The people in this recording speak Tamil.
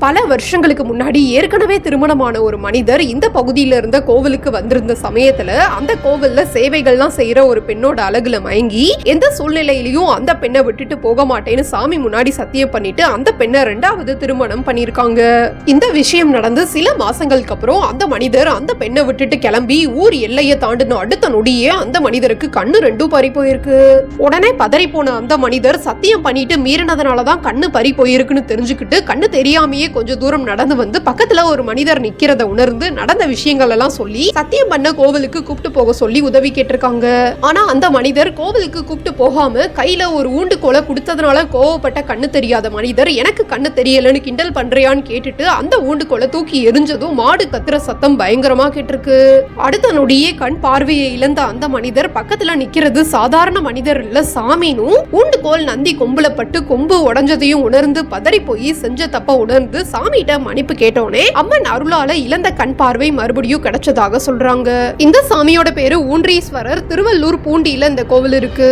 பல வருஷங்களுக்கு முன்னாடி ஏற்கனவே திருமணமான ஒரு மனிதர் இந்த பகுதியில இருந்த கோவிலுக்கு வந்திருந்த சமயத்துல அந்த கோவில்ல சேவைகள்லாம் செய்யற ஒரு பெண்ணோட அழகுல மயங்கி எந்த சூழ்நிலையிலையும் அந்த பெண்ணை விட்டுட்டு போக மாட்டேன்னு சாமி முன்னாடி சத்தியம் பண்ணிட்டு அந்த பெண்ணை 2வது திருமணம் பண்ணிருக்காங்க. இந்த விஷயம் நடந்து சில மாசங்களுக்கு அப்புறம் அந்த மனிதர் அந்த பெண்ணை விட்டுட்டு கிளம்பி ஊர் எல்லையை தாண்டின அடுத்த நொடியே அந்த மனிதருக்கு கண்ணு 2 பறி போயிருக்கு. உடனே பதறி போன அந்த மனிதர் சத்தியம் பண்ணிட்டு மீறினதுனாலதான் கண்ணு பறி போயிருக்குன்னு தெரிஞ்சுக்கிட்டு கண்ணு தெரியாமையே கொஞ்சம் தூரம் நடந்து வந்து பக்கத்துல ஒரு மனிதர் நிக்கிறத உணர்ந்து நடந்த விஷயங்கள் எல்லாம் சொல்லி சத்தியம் பண்ண கோவிலுக்கு கூப்பிட்டு போக சொல்லி உதவி கேட்டிருக்காங்க. ஆனா அந்த மனிதர் கோவிலுக்கு கூப்பிட்டு போகாம கையில ஒரு ஊண்டுகோலை கொடுத்ததுனால கோவப்பட்ட கண்ணு தெரியாத மனிதர் எனக்கு கண்ணு தெரியலன்னு கிண்டல் பண்றியான்னு கேட்டுட்டு அந்த ஊண்டுகோலை தூக்கி எரிஞ்சதும் மாடு கத்துற சத்தம் பயங்கரமா கேட்டிருக்கு. அடுத்த நொடியே கண் பார்வையை இழந்த அந்த மனிதர் பக்கத்துல நிக்கிறது சாதாரண மனிதர் இல்ல சாமினும் ஊண்டுகோல் நந்தி கொம்புல பட்டு கொம்பு உடஞ்சதையும் உணர்ந்து பதறி போய் செஞ்ச தப்ப உணர்ந்து சாமிகிட்ட மன்னிப்பு கேட்டோனே அம்மன் அருளால இழந்த கண் பார்வை மறுபடியும் கிடைச்சதாக சொல்றாங்க. இந்த சாமியோட பேரு ஊன்றீஸ்வரர். திருவள்ளூர் பூண்டியில இந்த கோவில் இருக்கு.